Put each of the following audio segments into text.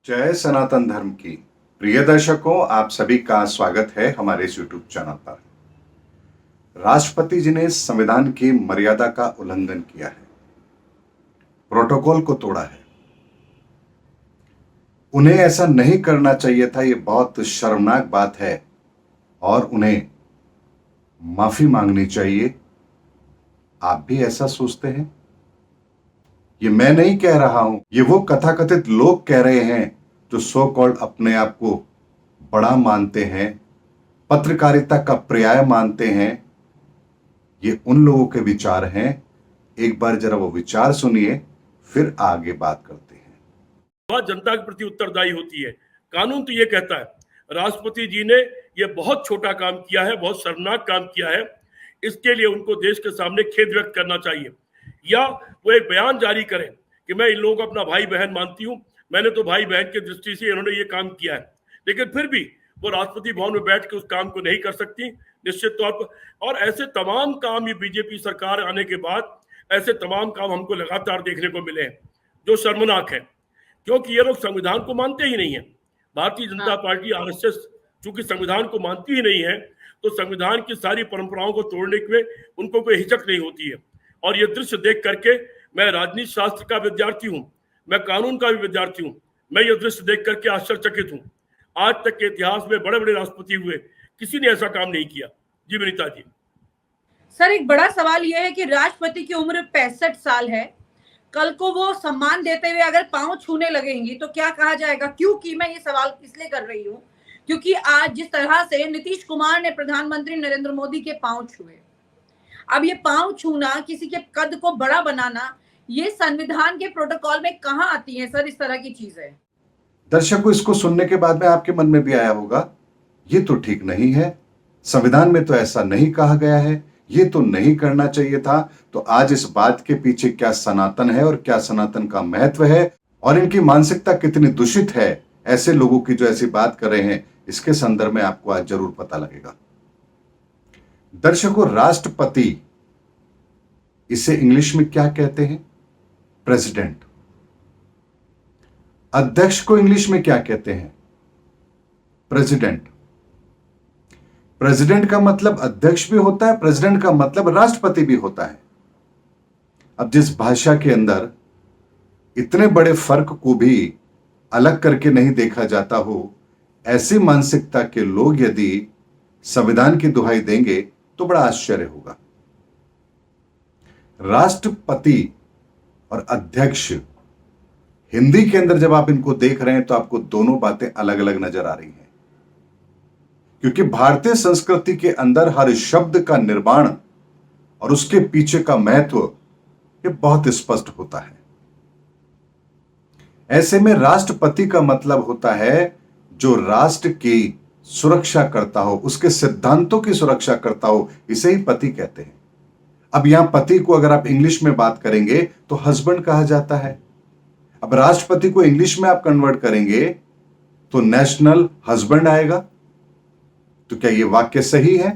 जय सनातन धर्म की प्रिय दर्शकों, आप सभी का स्वागत है हमारे इस YouTube चैनल पर। राष्ट्रपति जी ने संविधान की मर्यादा का उल्लंघन किया है, प्रोटोकॉल को तोड़ा है। उन्हें ऐसा नहीं करना चाहिए था, ये बहुत शर्मनाक बात है और उन्हें माफी मांगनी चाहिए। आप भी ऐसा सोचते हैं? ये मैं नहीं कह रहा हूं, ये वो कथाकथित लोग कह रहे हैं जो सो कॉल्ड अपने आप को बड़ा मानते हैं, पत्रकारिता का पर्याय मानते हैं। ये उन लोगों के विचार हैं। एक बार जरा वो विचार सुनिए, फिर आगे बात करते हैं। बात जनता के प्रति उत्तरदायी होती है। कानून तो ये कहता है। राष्ट्रपति जी ने ये बहुत छोटा काम किया है, बहुत शर्मनाक काम किया है। इसके लिए उनको देश के सामने खेद व्यक्त करना चाहिए, या वो एक बयान जारी करें कि मैं इन लोगों को अपना भाई बहन मानती हूँ, मैंने तो भाई बहन की दृष्टि से इन्होंने ये काम किया है, लेकिन फिर भी वो राष्ट्रपति भवन में बैठ के उस काम को नहीं कर सकती निश्चित तौर पर। और ऐसे तमाम काम ये बीजेपी सरकार आने के बाद ऐसे तमाम काम हमको लगातार देखने को मिले हैं जो शर्मनाक है, क्योंकि ये लोग संविधान को मानते ही नहीं है। भारतीय जनता पार्टी आरएसएस चूंकि संविधान को मानती ही नहीं है, तो संविधान की सारी परंपराओं को तोड़ने में उनको कोई हिचक नहीं होती है। और ये दृश्य देख करके, मैं राजनीति शास्त्र का विद्यार्थी हूँ, मैं कानून का भी विद्यार्थी हूँ, मैं ये दृश्य देख करके आश्चर्यचकित हूँ। आज तक के इतिहास में बड़े बड़े राष्ट्रपति हुए, किसी ने ऐसा काम नहीं किया। जी विनीता जी। सर, एक बड़ा सवाल यह है कि राष्ट्रपति की उम्र 65 साल है। कल को वो सम्मान देते हुए अगर पांव छूने लगेंगी तो क्या कहा जाएगा? क्योंकि मैं ये सवाल इसलिए कर रही हूँ क्योंकि आज जिस तरह से नीतीश कुमार ने प्रधानमंत्री नरेंद्र मोदी के पांव छुए, अब ये पांव छूना, किसी के कद को बड़ा बनाना, ये संविधान के प्रोटोकॉल में कहाँ आती है सर? इस तरह की चीजें दर्शकों, इसको सुनने के बाद में आपके मन में भी आया होगा, ये तो ठीक नहीं है, संविधान में तो ऐसा नहीं कहा गया है, ये तो नहीं करना चाहिए था। तो आज इस बात के पीछे क्या सनातन है और क्या सनातन का महत्व है और इनकी मानसिकता कितनी दूषित है, ऐसे लोगों की जो ऐसी बात कर रहे हैं, इसके संदर्भ में आपको आज जरूर पता लगेगा। दर्शकों, राष्ट्रपति, इसे इंग्लिश में क्या कहते हैं? प्रेसिडेंट। अध्यक्ष को इंग्लिश में क्या कहते हैं? प्रेसिडेंट। प्रेसिडेंट का मतलब अध्यक्ष भी होता है, प्रेसिडेंट का मतलब राष्ट्रपति भी होता है। अब जिस भाषा के अंदर इतने बड़े फर्क को भी अलग करके नहीं देखा जाता हो, ऐसी मानसिकता के लोग यदि संविधान की दुहाई देंगे तो बड़ा आश्चर्य होगा। राष्ट्रपति और अध्यक्ष, हिंदी के अंदर जब आप इनको देख रहे हैं तो आपको दोनों बातें अलग अलग नजर आ रही हैं, क्योंकि भारतीय संस्कृति के अंदर हर शब्द का निर्माण और उसके पीछे का महत्व ये बहुत स्पष्ट होता है। ऐसे में राष्ट्रपति का मतलब होता है जो राष्ट्र की सुरक्षा करता हो, उसके सिद्धांतों की सुरक्षा करता हो, इसे ही पति कहते हैं। अब यहां पति को अगर आप इंग्लिश में बात करेंगे तो हस्बैंड कहा जाता है। अब राष्ट्रपति को इंग्लिश में आप कन्वर्ट करेंगे तो नेशनल हस्बैंड आएगा। तो क्या यह वाक्य सही है?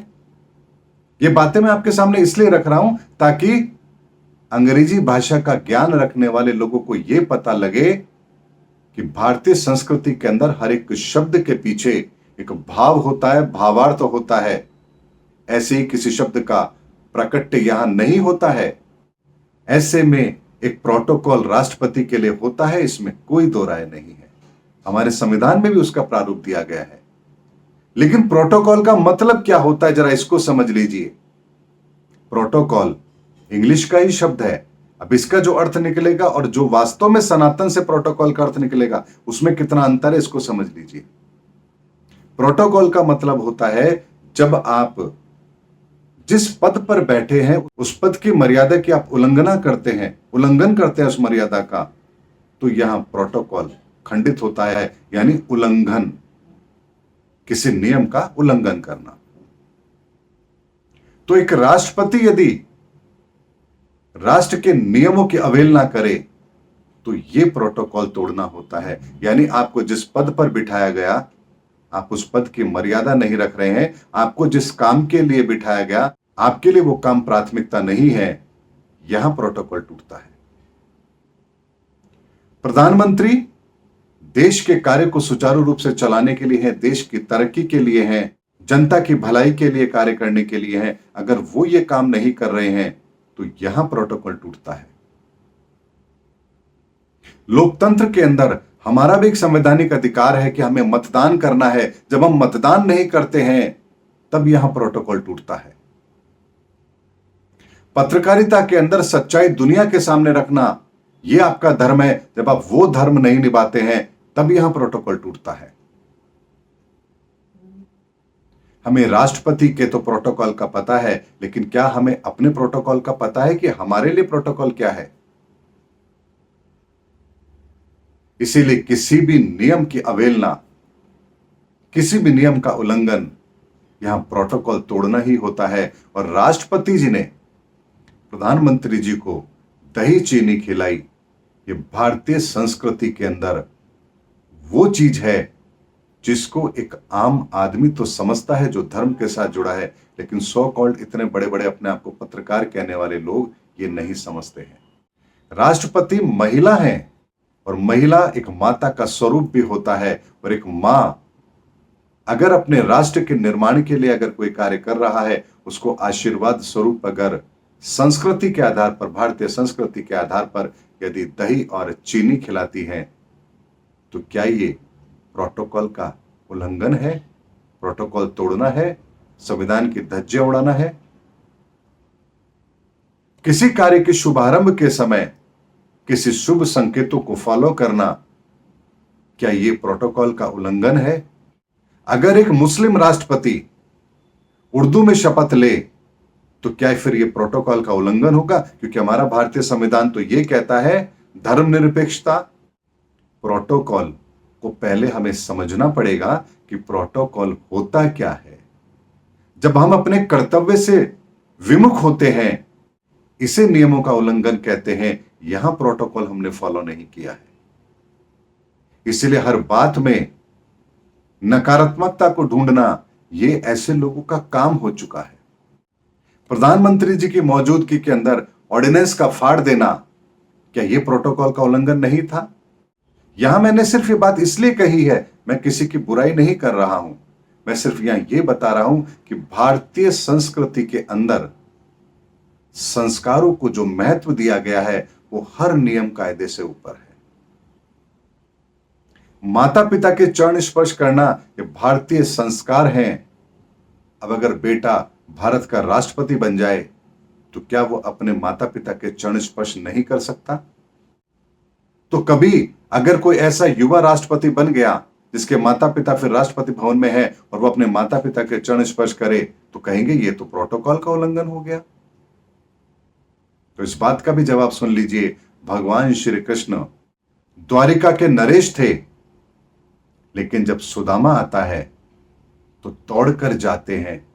ये बातें मैं आपके सामने इसलिए रख रहा हूं ताकि अंग्रेजी भाषा का ज्ञान रखने वाले लोगों को यह पता लगे कि भारतीय संस्कृति के अंदर हर एक शब्द के पीछे एक भाव होता है, भावार्थ होता है। ऐसे ही किसी शब्द का प्रकट्य यहां नहीं होता है। ऐसे में एक प्रोटोकॉल राष्ट्रपति के लिए होता है, इसमें कोई दो राय नहीं है। हमारे संविधान में भी उसका प्रारूप दिया गया है। लेकिन प्रोटोकॉल का मतलब क्या होता है, जरा इसको समझ लीजिए। प्रोटोकॉल इंग्लिश का ही शब्द है। अब इसका जो अर्थ निकलेगा और जो वास्तव में सनातन से प्रोटोकॉल का अर्थ निकलेगा, उसमें कितना अंतर है, इसको समझ लीजिए। प्रोटोकॉल का मतलब होता है जब आप जिस पद पर बैठे हैं उस पद की मर्यादा की आप उल्लंघन करते हैं उस मर्यादा का, तो यहां प्रोटोकॉल खंडित होता है, यानी उल्लंघन, किसी नियम का उल्लंघन करना। तो एक राष्ट्रपति यदि राष्ट्र के नियमों की अवहेलना करे तो यह प्रोटोकॉल तोड़ना होता है। यानी आपको जिस पद पर बिठाया गया, आप उस पद की मर्यादा नहीं रख रहे हैं। आपको जिस काम के लिए बिठाया गया, आपके लिए वो काम प्राथमिकता नहीं है, यहां प्रोटोकॉल टूटता है। प्रधानमंत्री देश के कार्य को सुचारू रूप से चलाने के लिए हैं, देश की तरक्की के लिए हैं, जनता की भलाई के लिए कार्य करने के लिए हैं, अगर वो ये काम नहीं कर रहे हैं तो यहां प्रोटोकॉल टूटता है। लोकतंत्र के अंदर हमारा भी एक संवैधानिक अधिकार है कि हमें मतदान करना है। जब हम मतदान नहीं करते हैं तब यहां प्रोटोकॉल टूटता है। पत्रकारिता के अंदर सच्चाई दुनिया के सामने रखना यह आपका धर्म है। जब आप वो धर्म नहीं निभाते हैं तब यहां प्रोटोकॉल टूटता है। हमें राष्ट्रपति के तो प्रोटोकॉल का पता है, लेकिन क्या हमें अपने प्रोटोकॉल का पता है कि हमारे लिए प्रोटोकॉल क्या है? इसीलिए किसी भी नियम की अवहेलना, किसी भी नियम का उल्लंघन यहां प्रोटोकॉल तोड़ना ही होता है। और राष्ट्रपति जी ने प्रधानमंत्री जी को दही चीनी खिलाई, ये भारतीय संस्कृति के अंदर वो चीज है जिसको एक आम आदमी तो समझता है जो धर्म के साथ जुड़ा है, लेकिन सो कॉल्ड इतने बड़े बड़े अपने आप को पत्रकार कहने वाले लोग ये नहीं समझते हैं। राष्ट्रपति महिला है और महिला एक माता का स्वरूप भी होता है। और एक मां अगर अपने राष्ट्र के निर्माण के लिए अगर कोई कार्य कर रहा है, उसको आशीर्वाद स्वरूप अगर संस्कृति के आधार पर, भारतीय संस्कृति के आधार पर यदि दही और चीनी खिलाती है तो क्या ये प्रोटोकॉल का उल्लंघन है? प्रोटोकॉल तोड़ना है? संविधान की धज्जियां उड़ाना है? किसी कार्य के शुभारंभ के समय किसी शुभ संकेतों को फॉलो करना, क्या यह प्रोटोकॉल का उल्लंघन है? अगर एक मुस्लिम राष्ट्रपति उर्दू में शपथ ले तो क्या फिर यह प्रोटोकॉल का उल्लंघन होगा? क्योंकि हमारा भारतीय संविधान तो यह कहता है धर्मनिरपेक्षता। प्रोटोकॉल को पहले हमें समझना पड़ेगा कि प्रोटोकॉल होता क्या है। जब हम अपने कर्तव्य से विमुख होते हैं, इसे नियमों का उल्लंघन कहते हैं। यहां प्रोटोकॉल हमने फॉलो नहीं किया है। इसलिए हर बात में नकारात्मकता को ढूंढना यह ऐसे लोगों का काम हो चुका है। प्रधानमंत्री जी की मौजूदगी के अंदर ऑर्डिनेंस का फाड़ देना, क्या यह प्रोटोकॉल का उल्लंघन नहीं था? यहां मैंने सिर्फ ये बात इसलिए कही है, मैं किसी की बुराई नहीं कर रहा हूं, मैं सिर्फ यहां यह बता रहा हूं कि भारतीय संस्कृति के अंदर संस्कारों को जो महत्व दिया गया है वो हर नियम कायदे से ऊपर है। माता पिता के चरण स्पर्श करना ये भारतीय संस्कार हैं। अब अगर बेटा भारत का राष्ट्रपति बन जाए तो क्या वो अपने माता पिता के चरण स्पर्श नहीं कर सकता? तो कभी अगर कोई ऐसा युवा राष्ट्रपति बन गया जिसके माता पिता फिर राष्ट्रपति भवन में है और वो अपने माता पिता के चरण स्पर्श करे तो कहेंगे ये तो प्रोटोकॉल का उल्लंघन हो गया। तो इस बात का भी जवाब सुन लीजिए। भगवान श्री कृष्ण द्वारिका के नरेश थे, लेकिन जब सुदामा आता है तो दौड़कर जाते हैं,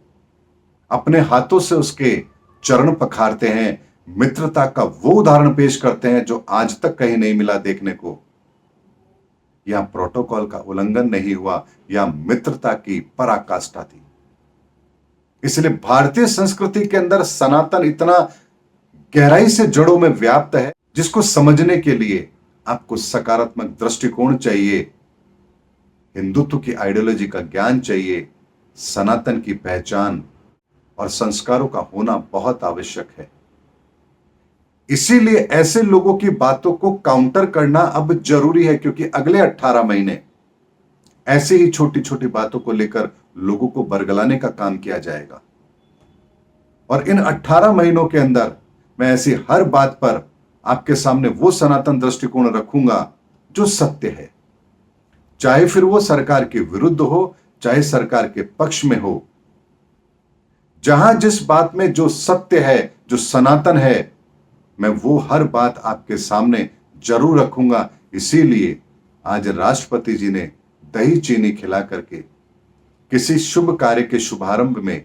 अपने हाथों से उसके चरण पखारते हैं, मित्रता का वो उदाहरण पेश करते हैं जो आज तक कहीं नहीं मिला देखने को। यहां प्रोटोकॉल का उल्लंघन नहीं हुआ, यहां मित्रता की पराकाष्ठा थी। इसलिए भारतीय संस्कृति के अंदर सनातन इतना गहराई से जड़ों में व्याप्त है, जिसको समझने के लिए आपको सकारात्मक दृष्टिकोण चाहिए, हिंदुत्व की आइडियोलॉजी का ज्ञान चाहिए, सनातन की पहचान और संस्कारों का होना बहुत आवश्यक है। इसीलिए ऐसे लोगों की बातों को काउंटर करना अब जरूरी है, क्योंकि अगले 18 महीने ऐसी ही छोटी छोटी बातों को लेकर लोगों को बरगलाने का काम किया जाएगा। और इन 18 महीनों के अंदर मैं ऐसी हर बात पर आपके सामने वो सनातन दृष्टिकोण रखूंगा जो सत्य है, चाहे फिर वो सरकार के विरुद्ध हो, चाहे सरकार के पक्ष में हो। जहां जिस बात में जो सत्य है, जो सनातन है, मैं वो हर बात आपके सामने जरूर रखूंगा। इसीलिए आज राष्ट्रपति जी ने दही चीनी खिला करके किसी शुभ कार्य के शुभारंभ में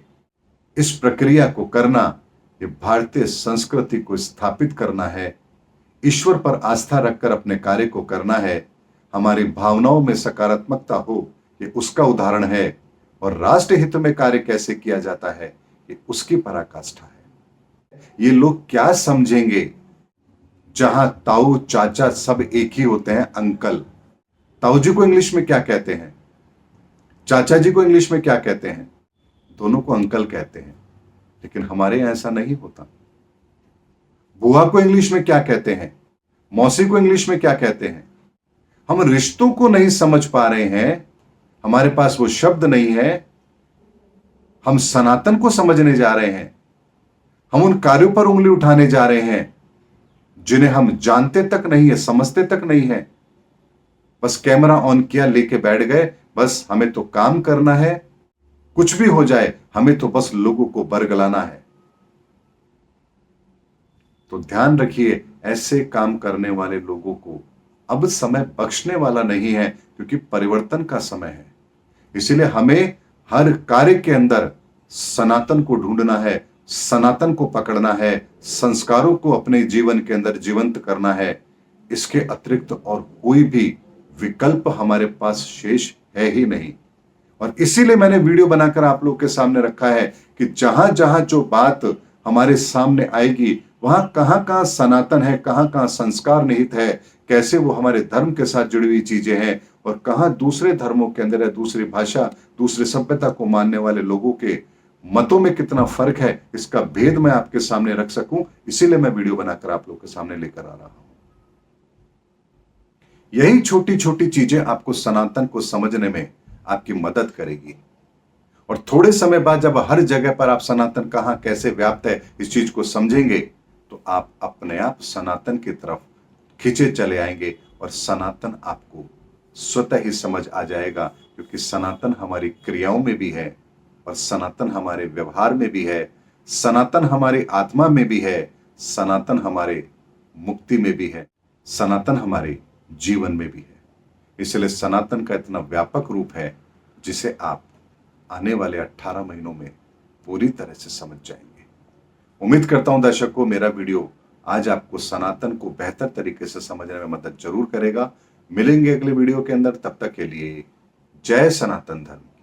इस प्रक्रिया को करना, ये भारतीय संस्कृति को स्थापित करना है, ईश्वर पर आस्था रखकर अपने कार्य को करना है, हमारी भावनाओं में सकारात्मकता हो, ये उसका उदाहरण है। और राष्ट्र हित में कार्य कैसे किया जाता है, ये उसकी पराकाष्ठा है। ये लोग क्या समझेंगे जहां ताऊ चाचा सब एक ही होते हैं, अंकल। ताऊ जी को इंग्लिश में क्या कहते हैं, चाचा जी को इंग्लिश में क्या कहते हैं? दोनों को अंकल कहते हैं। लेकिन हमारे यहां ऐसा नहीं होता। बुआ को इंग्लिश में क्या कहते हैं, मौसी को इंग्लिश में क्या कहते हैं? हम रिश्तों को नहीं समझ पा रहे हैं, हमारे पास वो शब्द नहीं है। हम सनातन को समझने जा रहे हैं, हम उन कार्यों पर उंगली उठाने जा रहे हैं जिन्हें हम जानते तक नहीं है, समझते तक नहीं है। बस कैमरा ऑन किया, लेके बैठ गए, बस हमें तो काम करना है, कुछ भी हो जाए हमें तो बस लोगों को बरगलाना है। तो ध्यान रखिए, ऐसे काम करने वाले लोगों को अब समय बख्शने वाला नहीं है, क्योंकि परिवर्तन का समय है। इसीलिए हमें हर कार्य के अंदर सनातन को ढूंढना है, सनातन को पकड़ना है, संस्कारों को अपने जीवन के अंदर जीवंत करना है। इसके अतिरिक्त और कोई भी विकल्प हमारे पास शेष है ही नहीं। और इसीलिए मैंने वीडियो बनाकर आप लोगों के सामने रखा है कि जहां जहां जो बात हमारे सामने आएगी, वहां कहां कहां सनातन है, कहां कहां संस्कार निहित है, कैसे वो हमारे धर्म के साथ जुड़ी हुई चीजें हैं, और कहां दूसरे धर्मों के अंदर है, दूसरी भाषा, दूसरी सभ्यता को मानने वाले लोगों के मतों में कितना फर्क है, इसका भेद मैं आपके सामने रख सकूं। इसीलिए मैं वीडियो बनाकर आप लोगों के सामने लेकर आ रहा हूं। यही छोटी छोटी चीजें आपको सनातन को समझने में आपकी मदद करेगी। और थोड़े समय बाद जब हर जगह पर आप सनातन कहां कैसे व्याप्त है इस चीज को समझेंगे, तो आप अपने आप सनातन की तरफ खींचे चले आएंगे और सनातन आपको स्वतः ही समझ आ जाएगा। क्योंकि सनातन हमारी क्रियाओं में भी है, और सनातन हमारे व्यवहार में भी है, सनातन हमारी आत्मा में भी है, सनातन हमारे मुक्ति में भी है, सनातन हमारे जीवन में भी है। इसलिए सनातन का इतना व्यापक रूप है जिसे आप आने वाले 18 महीनों में पूरी तरह से समझ जाएंगे। उम्मीद करता हूं दर्शकों, मेरा वीडियो आज आपको सनातन को बेहतर तरीके से समझने में मदद जरूर करेगा। मिलेंगे अगले वीडियो के अंदर, तब तक के लिए जय सनातन धर्म।